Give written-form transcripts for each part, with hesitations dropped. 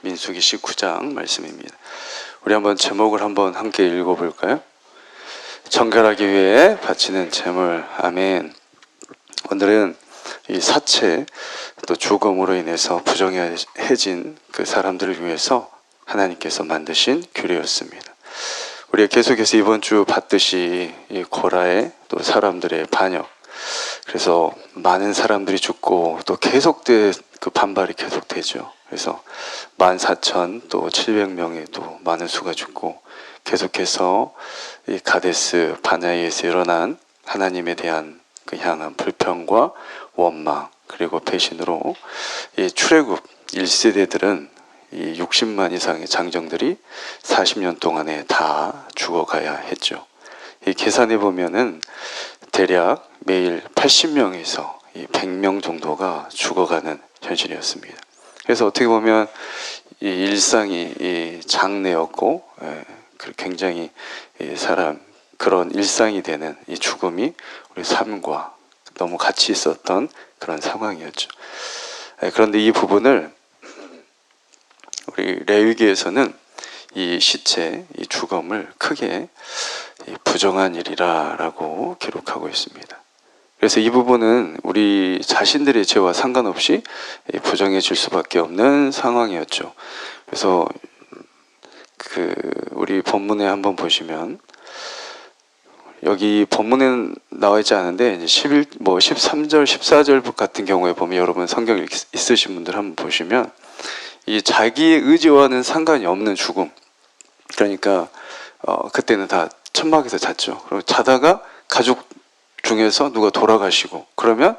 민수기 19장 말씀입니다. 우리 한번 제목을 한번 함께 읽어볼까요? 정결하기 위해 바치는 제물. 아멘. 오늘은 이 사체 또 죽음으로 인해서 부정해진 그 사람들을 위해서 하나님께서 만드신 규례였습니다. 우리가 계속해서 이번 주 봤듯이 이 고라의 또 사람들의 반역, 그래서 많은 사람들이 죽고 또 그 반발이 계속되죠. 그래서 14,000 또 700명의 또 많은 수가 죽고, 계속해서 이 가데스 바네아에서 일어난 하나님에 대한 그 향한 불평과 원망, 그리고 배신으로 이 출애굽 1세대들은 이 60만 이상의 장정들이 40년 동안에 다 죽어가야 했죠. 이 계산해 보면은 대략 매일 80명에서 이 100명 정도가 죽어가는 현실이었습니다. 그래서 어떻게 보면 이 일상이 이 장례였고, 굉장히 그런 일상이 되는 이 죽음이 우리 삶과 너무 같이 있었던 그런 상황이었죠. 그런데 이 부분을 우리 레위기에서는 이 시체, 이 죽음을 크게 부정한 일이라고 기록하고 있습니다. 그래서 이 부분은 우리 자신들의 죄와 상관없이 부정해질 수밖에 없는 상황이었죠. 그래서 우리 본문에 한번 보시면, 여기 본문에는 나와 있지 않은데 13절, 14절 같은 경우에 보면, 여러분 성경 있으신 분들 한번 보시면 이 자기의 의지와는 상관이 없는 죽음, 그러니까 그때는 다 천막에서 잤죠. 그리고 자다가 가족 중에서 누가 돌아가시고 그러면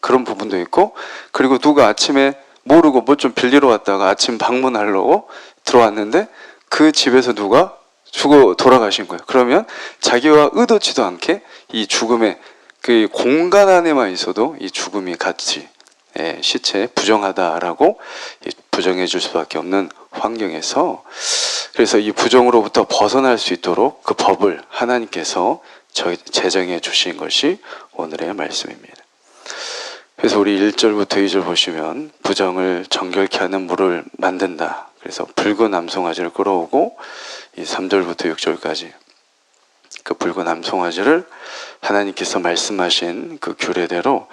그런 부분도 있고, 그리고 누가 아침에 모르고 뭐 좀 빌리러 왔다가 아침 방문하려고 들어왔는데 그 집에서 누가 죽어 돌아가신 거예요. 그러면 자기와 의도치도 않게 이 죽음의 그 공간 안에만 있어도 이 죽음이 같이 시체에 부정하다라고 부정해 줄 수밖에 없는 환경에서, 그래서 이 부정으로부터 벗어날 수 있도록 그 법을 하나님께서 제정해 주신 것이 오늘의 말씀입니다. 그래서 우리 1절부터 2절 보시면, 부정을 정결케 하는 물을 만든다. 그래서 붉은 암송아지를 끌어오고, 이 3절부터 6절까지 그 붉은 암송아지를 하나님께서 말씀하신 그 규례대로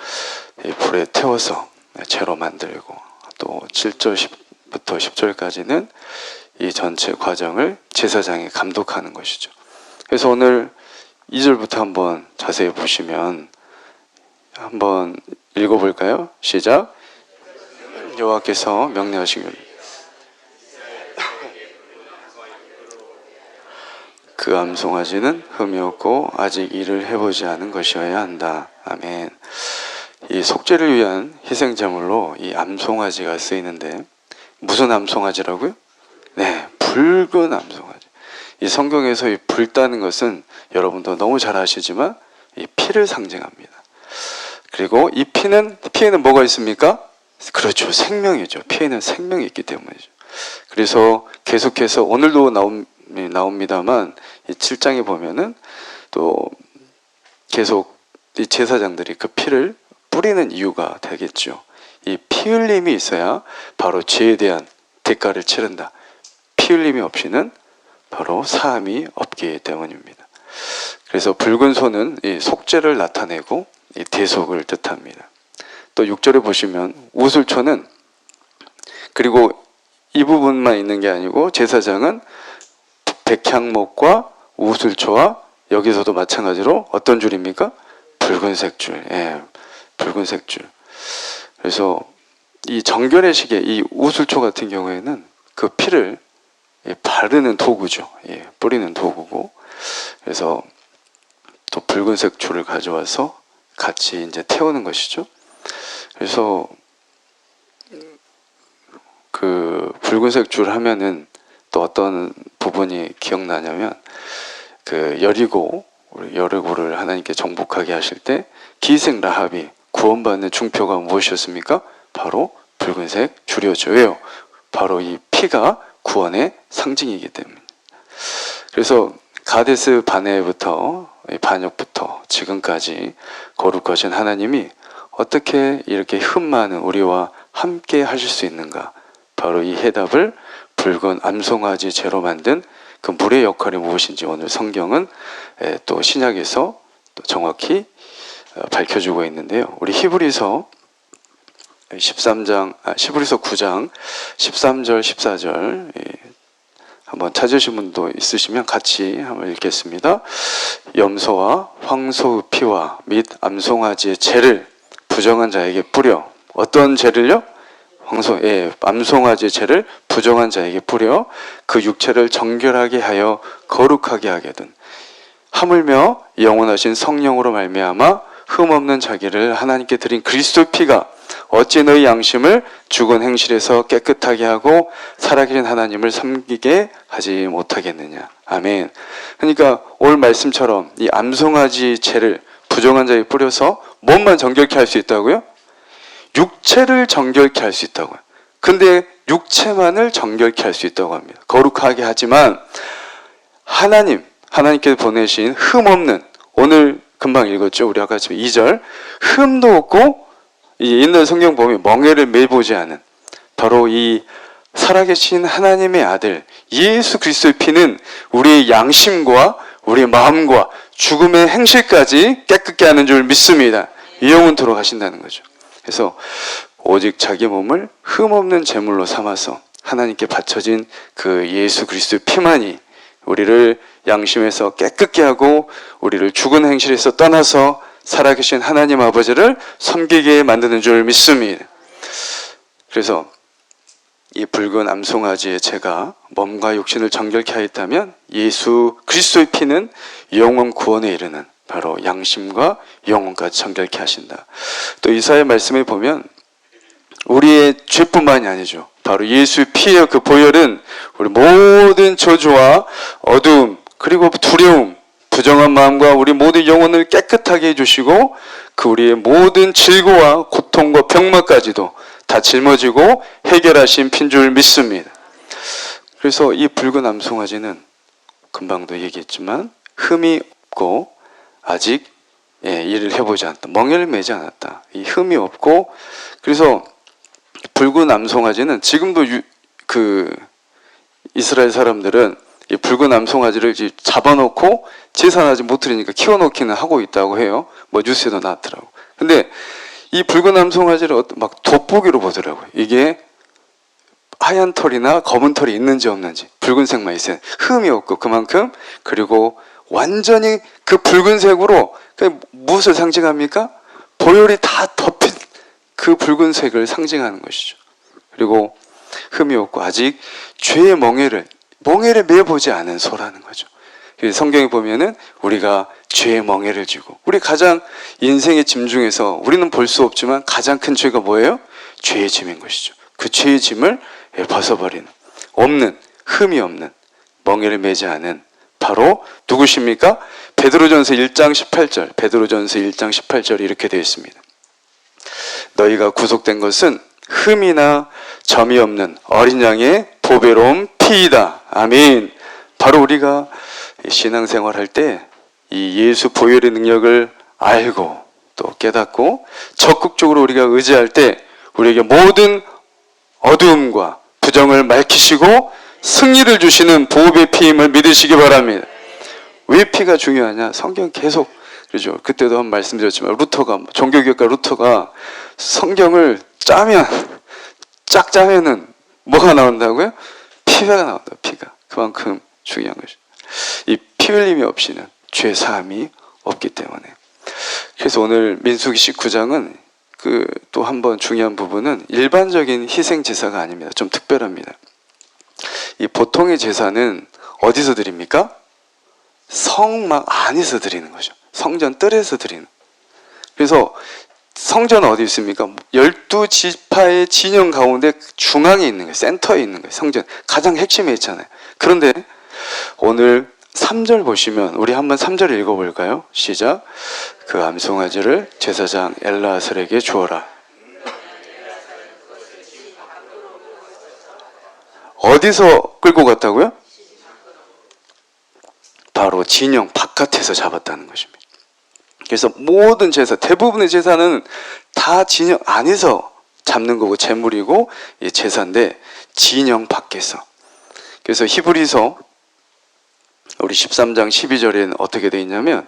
불에 태워서 재로 만들고, 또 7절부터 10절까지는 이 전체 과정을 제사장이 감독하는 것이죠. 그래서 오늘 2절부터 한번 자세히 보시면, 한번 읽어볼까요? 시작. 여호와께서 명령하시길, 그 암송아지는 흠이 없고 아직 일을 해보지 않은 것이어야 한다. 아멘. 이 속죄를 위한 희생제물로 이 암송아지가 쓰이는데, 무슨 암송아지라고요? 네, 붉은 암송아지. 이 성경에서 이 붉다는 것은 여러분도 너무 잘 아시지만 이 피를 상징합니다. 그리고 이 피에는 뭐가 있습니까? 그렇죠, 생명이죠. 피에는 생명이 있기 때문이죠. 그래서 계속해서 오늘도 나옵니다만, 이 7장에 보면은 또 계속 이 제사장들이 그 피를 뿌리는 이유가 되겠죠. 이 피 흘림이 있어야 바로 죄에 대한 대가를 치른다. 피 흘림이 없이는 바로 사함이 없기 때문입니다. 그래서 붉은 소는 이 속죄를 나타내고 이 대속을 뜻합니다. 또 6절에 보시면 우슬초는, 그리고 이 부분만 있는 게 아니고 제사장은 백향목과 우슬초와, 여기서도 마찬가지로 어떤 줄입니까? 붉은색 줄. 붉은색 줄. 그래서 이 정결의 시계, 이 우슬초 같은 경우에는 그 피를 바르는 도구죠. 뿌리는 도구고, 그래서 또 붉은색 줄을 가져와서 같이 이제 태우는 것이죠. 그래서 그 붉은색 줄 하면은 또 어떤 부분이 기억나냐면, 그 여리고를 하나님께 정복하게 하실 때 기생 라합이 구원받는 중표가 무엇이었습니까? 바로 붉은색 줄이었죠. 왜요? 바로 이 피가 구원의 상징이기 때문에. 그래서 가데스 바네부터 반역부터 지금까지 거룩하신 하나님이 어떻게 이렇게 흠 많은 우리와 함께 하실 수 있는가? 바로 이 해답을 붉은 암송아지 재로 만든 그 물의 역할이 무엇인지 오늘 성경은 또 신약에서 또 정확히 밝혀주고 있는데요. 우리 히브리서 9장 13절 14절 한번 찾으신 분도 있으시면 같이 한번 읽겠습니다. 염소와 황소의 피와 및 암송아지의 죄를 부정한 자에게 뿌려. 어떤 죄를요? 암송아지의 죄를 부정한 자에게 뿌려 그 육체를 정결하게 하여 거룩하게 하게든 하물며 영원하신 성령으로 말미암아 흠없는 자기를 하나님께 드린 그리스도의 피가 어찌 너희 양심을 죽은 행실에서 깨끗하게 하고 살아계신 하나님을 섬기게 하지 못하겠느냐. 아멘. 그러니까 오늘 말씀처럼 이 암송아지 죄를 부정한 자에게 뿌려서 몸만 정결케 할 수 있다고요? 육체를 정결케 할 수 있다고요. 근데 육체만을 정결케 할 수 있다고 합니다. 거룩하게 하지만 하나님께서 보내신 흠없는, 오늘 금방 읽었죠. 우리 아까 2절 흠도 없고 옛날 성경 보면 멍에를 매보지 않은 바로 이 살아계신 하나님의 아들 예수 그리스도의 피는 우리의 양심과 우리의 마음과 죽음의 행실까지 깨끗게 하는 줄 믿습니다. 영원토록 하신다는 거죠. 그래서 오직 자기 몸을 흠없는 제물로 삼아서 하나님께 바쳐진 그 예수 그리스도의 피만이 우리를 양심에서 깨끗게 하고 우리를 죽은 행실에서 떠나서 살아계신 하나님 아버지를 섬기게 만드는 줄 믿습니다. 그래서 이 붉은 암송아지의 죄가 몸과 육신을 정결케 하였다면 예수 그리스도의 피는 영원 구원에 이르는 바로 양심과 영혼까지 정결케 하신다. 또 이사야 말씀에 보면 우리의 죄뿐만이 아니죠. 바로 예수의 피의 그 보혈은 우리 모든 저주와 어두움 그리고 두려움 부정한 마음과 우리 모든 영혼을 깨끗하게 해주시고 그 우리의 모든 질고와 고통과 병마까지도 다 짊어지고 해결하신 핀 줄 믿습니다. 그래서 이 붉은 암송아지는 금방도 얘기했지만 흠이 없고 아직 일을 해보지 않았다. 멍에를 매지 않았다. 이 흠이 없고 그래서 붉은 암송아지는 지금도 이스라엘 사람들은 이 붉은 암송아지를 잡아놓고 제사하지 못 드리니까 키워놓기는 하고 있다고 해요. 뭐 뉴스에도 나왔더라고. 근데 이 붉은 암송아지를 막 돋보기로 보더라고요. 이게 하얀 털이나 검은 털이 있는지 없는지 붉은색만 있어요. 흠이 없고 그만큼 그리고 완전히 그 붉은색으로 무엇을 상징합니까? 보혈이 다 덮인 그 붉은색을 상징하는 것이죠. 그리고 흠이 없고 아직 죄의 멍에를 매보지 않은 소라는 거죠. 성경에 보면은 우리가 죄의 멍에를 지고 우리 가장 인생의 짐 중에서 우리는 볼 수 없지만 가장 큰 죄가 뭐예요? 죄의 짐인 것이죠. 그 죄의 짐을 벗어버리는 흠이 없는 멍에를 매지 않은 바로 누구십니까? 베드로전서 1장 18절 이렇게 되어 있습니다. 너희가 구속된 것은 흠이나 점이 없는 어린 양의 보배로운 피이다. 아멘. 바로 우리가 신앙생활할 때 이 예수 보혈의 능력을 알고 또 깨닫고 적극적으로 우리가 의지할 때 우리에게 모든 어두움과 부정을 밝히시고 승리를 주시는 보배의 피임을 믿으시기 바랍니다. 왜 피가 중요하냐? 성경 계속 그렇죠. 그때도 한 말씀드렸지만 종교교육가 루터가 성경을 쫙 짜면은 뭐가 나온다고요? 피가 나온다. 피가 그만큼 중요한 것이죠. 이 피 흘림이 없이는 죄 사함이 없기 때문에. 그래서 오늘 민수기 19장은 또 한 번 중요한 부분은 일반적인 희생 제사가 아닙니다. 좀 특별합니다. 이 보통의 제사는 어디서 드립니까? 성막 안에서 드리는 거죠. 성전 뜰에서 드리는. 그래서 성전은 어디 있습니까? 12지파의 진영 가운데 중앙에 있는 거예요. 센터에 있는 거예요. 성전. 가장 핵심에 있잖아요. 그런데 오늘 3절 보시면 우리 한번 3절 읽어볼까요? 시작. 그 암송아지를 제사장 엘르아살에게 주어라. 어디서 끌고 갔다고요? 바로 진영 바깥에서 잡았다는 것입니다. 그래서 모든 제사, 대부분의 제사는 다 진영 안에서 잡는 거고 재물이고 제사인데 진영 밖에서. 그래서 히브리서 우리 13장 12절에는 어떻게 되어 있냐면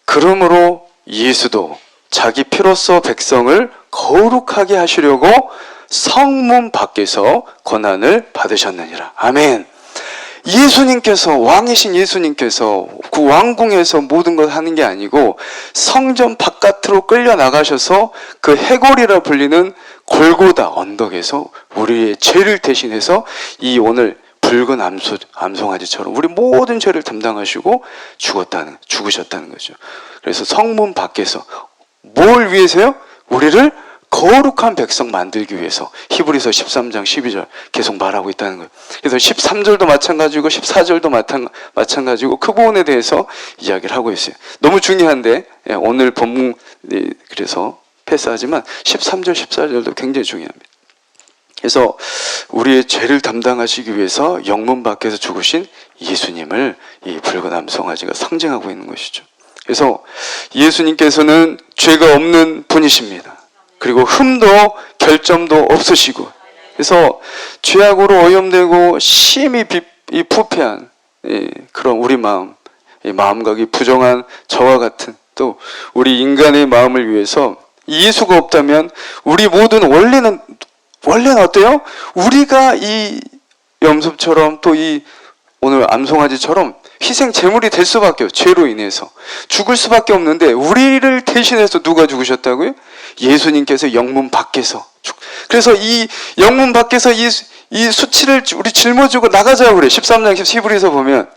그러므로 예수도 자기 피로써 백성을 거룩하게 하시려고 성문 밖에서 고난을 받으셨느니라. 아멘. 예수님께서, 왕이신 예수님께서 그 왕궁에서 모든 걸 하는 게 아니고 성전 바깥으로 끌려 나가셔서 그 해골이라 불리는 골고다 언덕에서 우리의 죄를 대신해서 이 오늘 붉은 암송아지처럼 우리 모든 죄를 담당하시고 죽으셨다는 거죠. 그래서 성문 밖에서 뭘 위해서요? 우리를 거룩한 백성 만들기 위해서. 히브리서 13장 12절 계속 말하고 있다는 거예요. 그래서 13절도 마찬가지고 14절도 마찬가지고 그 부분에 대해서 이야기를 하고 있어요. 너무 중요한데 오늘 본문 그래서 패스하지만 13절 14절도 굉장히 중요합니다. 그래서 우리의 죄를 담당하시기 위해서 영문 밖에서 죽으신 예수님을 이 붉은 암송아지가 상징하고 있는 것이죠. 그래서 예수님께서는 죄가 없는 분이십니다. 그리고 흠도 결점도 없으시고, 그래서 죄악으로 오염되고 심히 부패한 그런 우리 마음각이 부정한 저와 같은 또 우리 인간의 마음을 위해서 예수가 없다면 우리 모든 원래는 어때요? 우리가 이 염소처럼 또 이 오늘 암송아지처럼 희생 제물이 될 수밖에 없어요. 죄로 인해서 죽을 수밖에 없는데 우리를 대신해서 누가 죽으셨다고요? 예수님께서 영문 밖에서. 그래서 이 영문 밖에서 이 수치를 우리 짊어지고 나가자고 그래. 13장 10히브리서 보면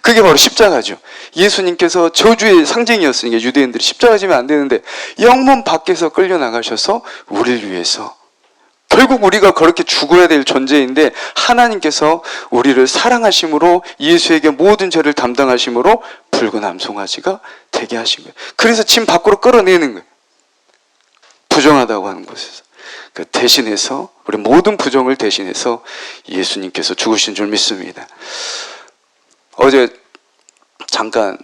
그게 바로 십자가죠. 예수님께서 저주의 상징이었으니까 유대인들이 십자가 지면 안 되는데 영문 밖에서 끌려 나가셔서 우리를 위해서, 결국 우리가 그렇게 죽어야 될 존재인데 하나님께서 우리를 사랑하심으로 예수에게 모든 죄를 담당하심으로 붉은 암송아지가 되게 하신 거예요. 그래서 진 밖으로 끌어내는 거예요. 부정하다고 하는 곳에서. 그 대신해서 우리 모든 부정을 대신해서 예수님께서 죽으신 줄 믿습니다. 어제 잠깐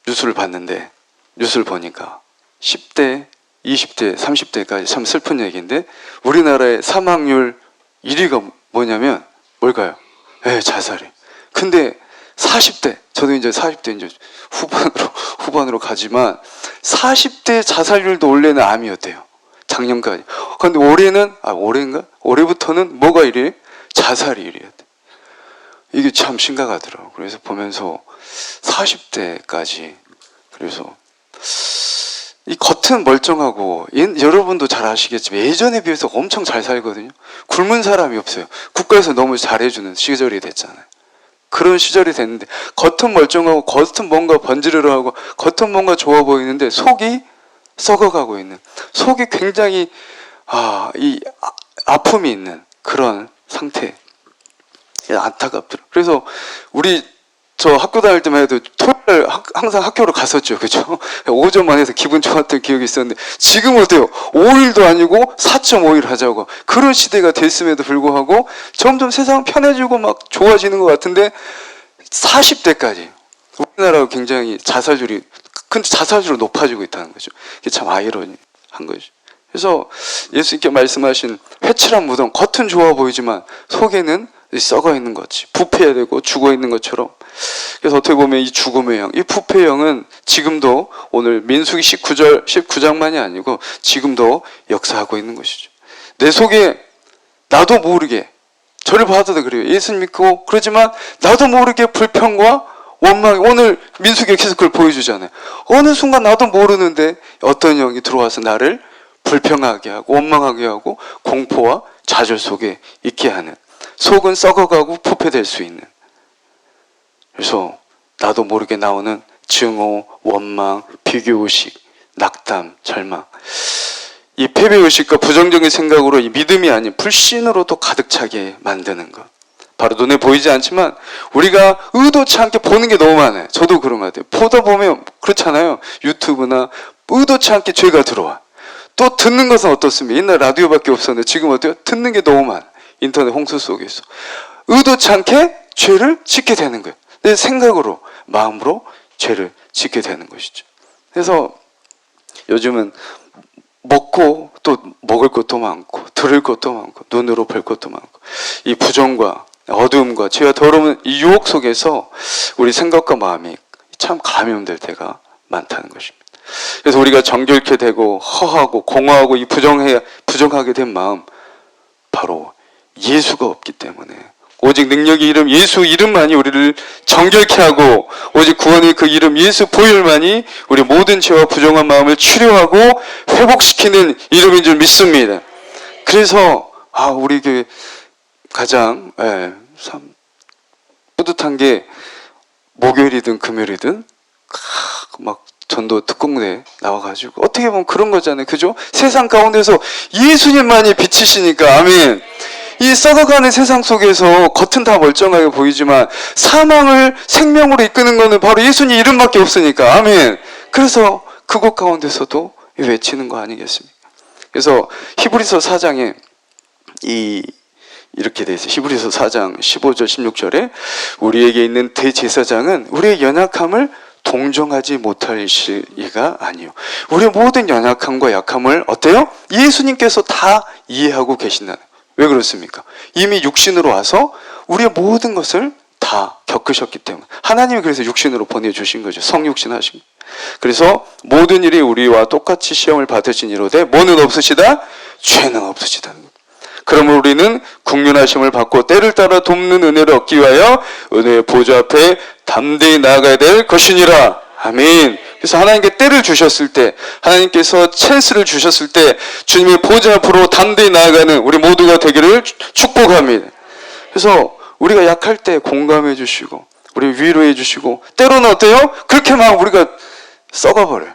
뉴스를 봤는데 뉴스를 보니까 10대 20대, 30대까지 참 슬픈 얘기인데 우리나라의 사망률 1위가 뭐냐면 뭘까요? 자살이. 근데 40대, 저도 이제 40대 이제 후반으로 가지만 40대 자살률도 원래는 암이었대요. 작년까지. 근데 올해부터는 뭐가 1위? 자살이 1위였대. 이게 참 심각하더라고요. 그래서 보면서 40대까지. 그래서 이 겉은 멀쩡하고 여러분도 잘 아시겠지만 예전에 비해서 엄청 잘 살거든요. 굶은 사람이 없어요. 국가에서 너무 잘해주는 시절이 됐잖아요. 그런 시절이 됐는데 겉은 멀쩡하고 겉은 뭔가 번지르르하고 겉은 뭔가 좋아 보이는데 속이 썩어가고 있는, 속이 굉장히 아픔이 있는 그런 상태. 안타깝더라고요. 그래서 저 학교 다닐 때만 해도 토요일 항상 학교로 갔었죠. 그죠? 오전만 해서 기분 좋았던 기억이 있었는데 지금 어때요? 5일도 아니고 4.5일 하자고. 그런 시대가 됐음에도 불구하고 점점 세상은 편해지고 막 좋아지는 것 같은데 40대까지 우리나라가 굉장히 자살률이 높아지고 있다는 거죠. 이게 참 아이러니한 거죠. 그래서 예수님께 말씀하신 회칠한 무덤, 겉은 좋아 보이지만 속에는 썩어 있는 거지. 부패해야 되고 죽어 있는 것처럼. 그래서 어떻게 보면 이 죽음의 영, 이 부패의 영은 지금도 오늘 민수기 19장만이 아니고 지금도 역사하고 있는 것이죠. 내 속에 나도 모르게, 저를 봐도 그래요. 예수 믿고 그러지만 나도 모르게 불평과 원망이, 오늘 민수기에 계속 그걸 보여주잖아요. 어느 순간 나도 모르는데 어떤 영이 들어와서 나를 불평하게 하고 원망하게 하고 공포와 좌절 속에 있게 하는, 속은 썩어가고 부패될 수 있는, 그래서 나도 모르게 나오는 증오, 원망, 비교의식, 낙담, 절망, 이 패배의식과 부정적인 생각으로 이 믿음이 아닌 불신으로 또 가득 차게 만드는 것. 바로 눈에 보이지 않지만 우리가 의도치 않게 보는 게 너무 많아요. 저도 그런 것 같아요. 보다 보면 그렇잖아요. 유튜브나 의도치 않게 죄가 들어와. 또 듣는 것은 어떻습니까? 옛날 라디오밖에 없었는데 지금 어때요? 듣는 게 너무 많아요. 인터넷 홍수 속에서 의도치 않게 죄를 짓게 되는 거예요. 내 생각으로, 마음으로 죄를 짓게 되는 것이죠. 그래서 요즘은 먹고 또 먹을 것도 많고 들을 것도 많고 눈으로 볼 것도 많고 이 부정과 어두움과 죄와 더러운 이 유혹 속에서 우리 생각과 마음이 참 감염될 때가 많다는 것입니다. 그래서 우리가 정결케 되고 허하고 공허하고 이 부정하게 된 마음, 바로 예수가 없기 때문에, 오직 능력의 이름 예수 이름만이 우리를 정결케 하고, 오직 구원의 그 이름 예수 보혈만이 우리 모든 죄와 부정한 마음을 치료하고 회복시키는 이름인 줄 믿습니다. 그래서 우리 교회 가장 참 뿌듯한 게, 목요일이든 금요일이든 막 전도 특공대 나와가지고, 어떻게 보면 그런 거잖아요. 그죠? 세상 가운데서 예수님만이 빛이시니까. 아멘. 이 썩어가는 세상 속에서 겉은 다 멀쩡하게 보이지만 사망을 생명으로 이끄는 것은 바로 예수님 이름밖에 없으니까. 아멘. 그래서 그곳 가운데서도 외치는 거 아니겠습니까? 그래서 히브리서 4장에 이렇게 돼 있어요. 히브리서 4장 15절 16절에 우리에게 있는 대제사장은 우리의 연약함을 동정하지 못할 이가 아니요. 우리의 모든 연약함과 약함을 어때요? 예수님께서 다 이해하고 계신다는. 왜 그렇습니까? 이미 육신으로 와서 우리의 모든 것을 다 겪으셨기 때문에. 하나님이 그래서 육신으로 보내주신 거죠. 성육신 하신 거예요. 그래서 모든 일이 우리와 똑같이 시험을 받으신 이로되 뭐는 없으시다? 죄는 없으시다는 거예요. 그러므로 우리는 국률하심을 받고 때를 따라 돕는 은혜를 얻기 위하여 은혜의 보좌 앞에 담대히 나아가야 될 것이니라. 아멘. 그래서 하나님께 때를 주셨을 때, 하나님께서 찬스를 주셨을 때 주님의 보좌 앞으로 담대히 나아가는 우리 모두가 되기를 축복합니다. 그래서 우리가 약할 때 공감해 주시고 우리 위로해 주시고, 때로는 어때요? 그렇게 막 우리가 썩어버려요.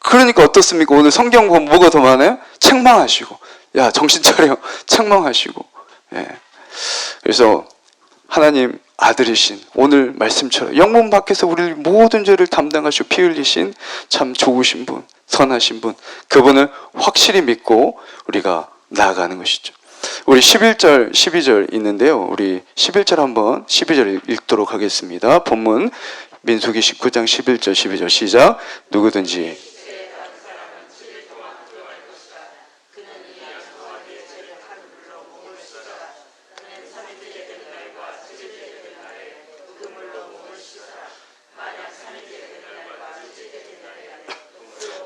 그러니까 어떻습니까? 오늘 성경 보면 뭐가 더 많아요? 책망하시고, 야 정신 차려, 책망하시고. 그래서 하나님 아들이신, 오늘 말씀처럼 영문 밖에서 우리 모든 죄를 담당하시고 피 흘리신 참 좋으신 분, 선하신 분, 그분을 확실히 믿고 우리가 나아가는 것이죠. 우리 11절 12절 있는데요, 우리 11절 한번 12절 읽도록 하겠습니다. 본문 민수기 19장 11절 12절 시작. 누구든지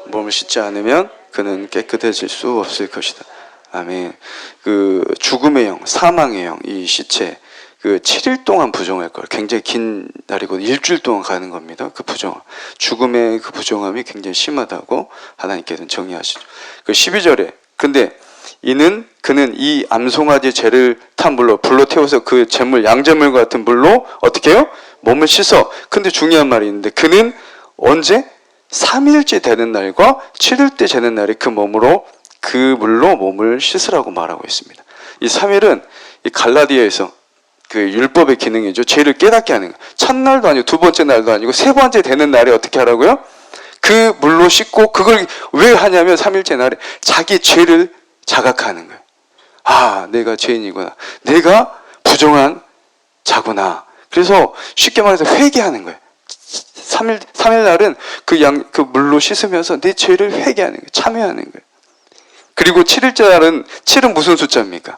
몸을 씻지 않으면 그는 깨끗해질 수 없을 것이다. 아멘. 그 죽음의 영, 사망의 영, 이 시체, 그 7일 동안 부정할 걸. 굉장히 긴 날이고 일주일 동안 가는 겁니다. 그 부정, 죽음의 그 부정함이 굉장히 심하다고 하나님께서는 정의하시죠. 그 12절에 근데 그는 이 암송아지 죄를 탄 물로 태워서 그 재물, 양재물 같은 물로 어떻게 해요? 몸을 씻어. 근데 중요한 말이 있는데, 그는 언제? 3일째 되는 날과 7일째 되는 날에 그 물로 몸을 씻으라고 말하고 있습니다. 이 3일은 이 갈라디아에서 그 율법의 기능이죠. 죄를 깨닫게 하는 거. 첫날도 아니고 두 번째 날도 아니고 세 번째 되는 날에 어떻게 하라고요? 그 물로 씻고, 그걸 왜 하냐면 3일째 날에 자기 죄를 자각하는 거예요. 내가 죄인이구나. 내가 부정한 자구나. 그래서 쉽게 말해서 회개하는 거예요. 3일 날은 그 물로 씻으면서 내 죄를 회개하는 거예요. 참여하는 거예요. 그리고 7일째 날은, 7은 무슨 숫자입니까?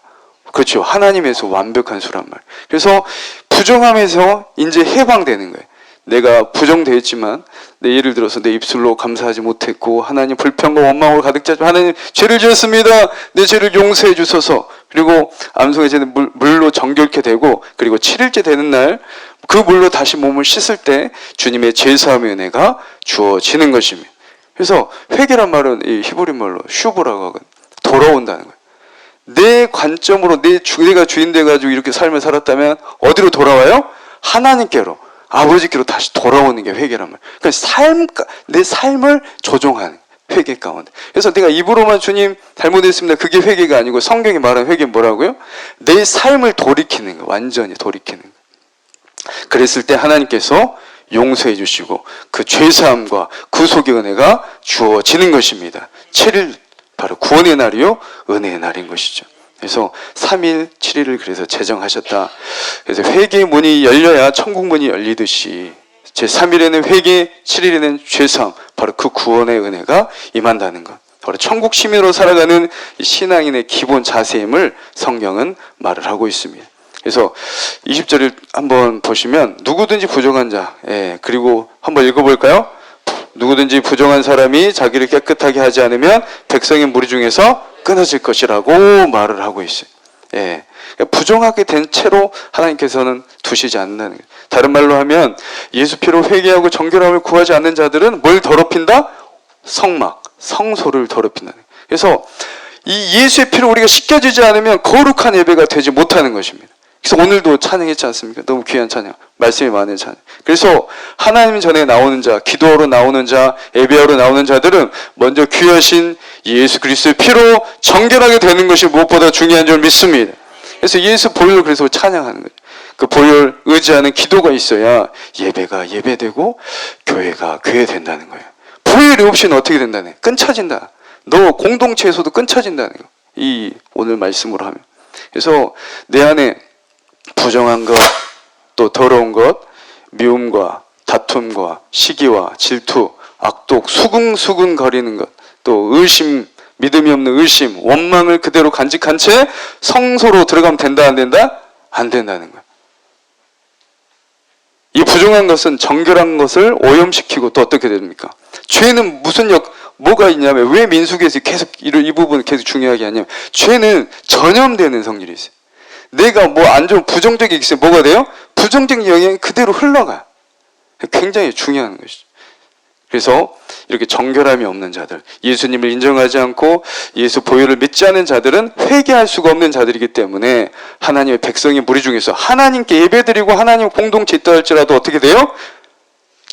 그렇죠. 하나님에서 완벽한 수란 말. 그래서 부정함에서 이제 해방되는 거예요. 내가 부정되어 있지만, 예를 들어서 내 입술로 감사하지 못했고, 하나님 불평과 원망으로 가득 차지만, 하나님 죄를 지었습니다. 내 죄를 용서해 주소서. 그리고 암송의 죄는 물로 정결케 되고, 그리고 7일째 되는 날 그 물로 다시 몸을 씻을 때 주님의 죄사함의 은혜가 주어지는 것입니다. 그래서 회개란 말은 이 히브리 말로 슈브라고 하거든요. 돌아온다는 거예요. 내 관점으로 내가 주인 돼가지고 이렇게 삶을 살았다면 어디로 돌아와요? 하나님께로, 아버지께로 다시 돌아오는 게 회개란 말이에요. 그러니까 내 삶을 조종하는 회개 가운데. 그래서 내가 입으로만 주님 잘못했습니다, 그게 회개가 아니고, 성경이 말하는 회개는 뭐라고요? 내 삶을 돌이키는 거, 완전히 돌이키는 거. 그랬을 때 하나님께서 용서해 주시고 그 죄사함과 구속의 은혜가 주어지는 것입니다. 7일 바로 구원의 날이요, 은혜의 날인 것이죠. 그래서 3일 7일을 그래서 제정하셨다. 그래서 회개의 문이 열려야 천국 문이 열리듯이 제3일에는 회개, 7일에는 죄사함, 바로 그 구원의 은혜가 임한다는 것. 바로 천국 시민으로 살아가는 신앙인의 기본 자세임을 성경은 말을 하고 있습니다. 그래서 20절을 한번 보시면 누구든지 부정한 자, 그리고 한번 읽어볼까요? 누구든지 부정한 사람이 자기를 깨끗하게 하지 않으면 백성의 무리 중에서 끊어질 것이라고 말을 하고 있어요. 부정하게 된 채로 하나님께서는 두시지 않는다는 거예요. 다른 말로 하면 예수 피로 회개하고 정결함을 구하지 않는 자들은 뭘 더럽힌다? 성막, 성소를 더럽힌다는 거예요. 그래서 이 예수의 피로 우리가 씻겨지지 않으면 거룩한 예배가 되지 못하는 것입니다. 그래서 오늘도 찬양했지 않습니까? 너무 귀한 찬양, 말씀이 많은 찬양. 그래서 하나님 전에 나오는 자, 기도하러 나오는 자, 예배하러 나오는 자들은 먼저 귀하신 예수 그리스도의 피로 정결하게 되는 것이 무엇보다 중요한 줄 믿습니다. 그래서 예수 보혈을 그래서 찬양하는 거죠. 그 보혈 의지하는 기도가 있어야 예배가 예배되고 교회가 교회된다는 거예요. 보혈이 없이는 어떻게 된다는 거예요? 끊쳐진다. 너 공동체에서도 끊쳐진다는 거예요. 이 오늘 말씀으로 하면. 그래서 내 안에 부정한 것, 또 더러운 것, 미움과 다툼과 시기와 질투, 악독, 수근수근 거리는 것, 또 의심, 믿음이 없는 의심, 원망을 그대로 간직한 채 성소로 들어가면 된다, 안 된다? 안 된다는 거예요. 이 부정한 것은 정결한 것을 오염시키고 또 어떻게 됩니까? 죄는 무슨 뭐가 있냐면, 왜 민수기에서 계속 이 부분을 계속 중요하게 하냐면, 죄는 전염되는 성질이 있어요. 내가 뭐 안 좋은 부정적인 게 있으면 뭐가 돼요? 부정적인 영향이 그대로 흘러가요. 굉장히 중요한 것이죠. 그래서 이렇게 정결함이 없는 자들, 예수님을 인정하지 않고 예수 보혈을 믿지 않은 자들은 회개할 수가 없는 자들이기 때문에 하나님의 백성의 무리 중에서 하나님께 예배드리고 하나님 공동체 있다 할지라도 어떻게 돼요?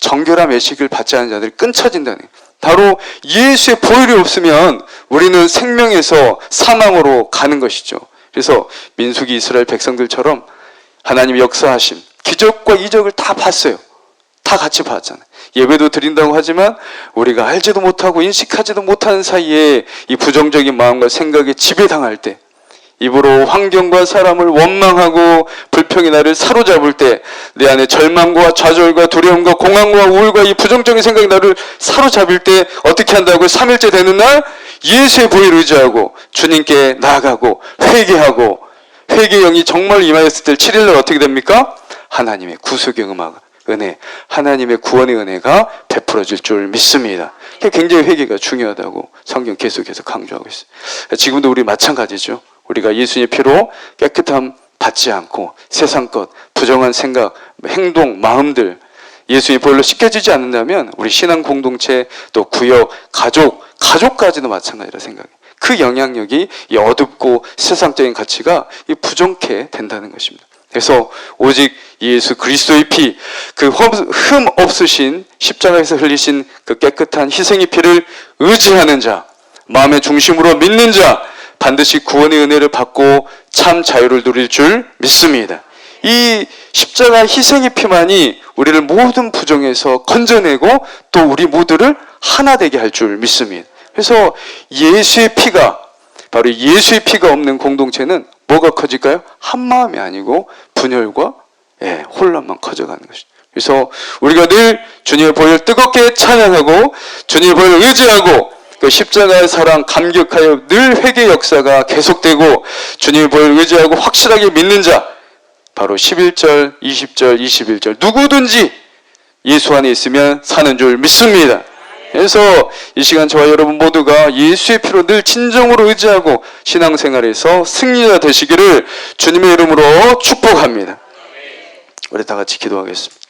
정결함 예식을 받지 않은 자들이 끊쳐진다는 거예요. 바로 예수의 보혈이 없으면 우리는 생명에서 사망으로 가는 것이죠. 그래서 민수기 이스라엘 백성들처럼 하나님의 역사하심, 기적과 이적을 다 봤어요. 다 같이 봤잖아요. 예배도 드린다고 하지만 우리가 알지도 못하고 인식하지도 못하는 사이에 이 부정적인 마음과 생각에 지배당할 때, 입으로 환경과 사람을 원망하고 불평이 나를 사로잡을 때, 내 안에 절망과 좌절과 두려움과 공황과 우울과 이 부정적인 생각이 나를 사로잡을 때 어떻게 한다고요? 3일째 되는 날 예수의 보혈을 의지하고 주님께 나아가고 회개하고, 회개의 영이 정말 임하였을 때 7일날 어떻게 됩니까? 하나님의 구속의 은혜, 하나님의 구원의 은혜가 베풀어질 줄 믿습니다. 굉장히 회개가 중요하다고 성경 계속해서 강조하고 있어요. 지금도 우리 마찬가지죠. 우리가 예수님의 피로 깨끗함 받지 않고 세상 것, 부정한 생각, 행동, 마음들 예수님의 보혈로 씻겨지지 않는다면 우리 신앙 공동체, 또 구역, 가족까지도 마찬가지라 생각해요. 그 영향력이 이 어둡고 세상적인 가치가 부정케 된다는 것입니다. 그래서 오직 예수 그리스도의 피, 그 흠 없으신 십자가에서 흘리신 그 깨끗한 희생의 피를 의지하는 자, 마음의 중심으로 믿는 자, 반드시 구원의 은혜를 받고 참 자유를 누릴 줄 믿습니다. 이 십자가 희생의 피만이 우리를 모든 부정에서 건져내고 또 우리 모두를 하나 되게 할 줄 믿습니다. 그래서 예수의 피가, 바로 예수의 피가 없는 공동체는 뭐가 커질까요? 한 마음이 아니고 분열과 혼란만 커져가는 것이죠. 그래서 우리가 늘 주님의 보혈 뜨겁게 찬양하고 주님의 보혈을 의지하고 그 십자가의 사랑 감격하여 늘 회개 역사가 계속되고 주님의 보혈을 의지하고 확실하게 믿는 자, 바로 11절, 20절, 21절 누구든지 예수 안에 있으면 사는 줄 믿습니다. 그래서 이 시간 저와 여러분 모두가 예수의 피로 늘 진정으로 의지하고 신앙생활에서 승리가 되시기를 주님의 이름으로 축복합니다. 우리 다 같이 기도하겠습니다.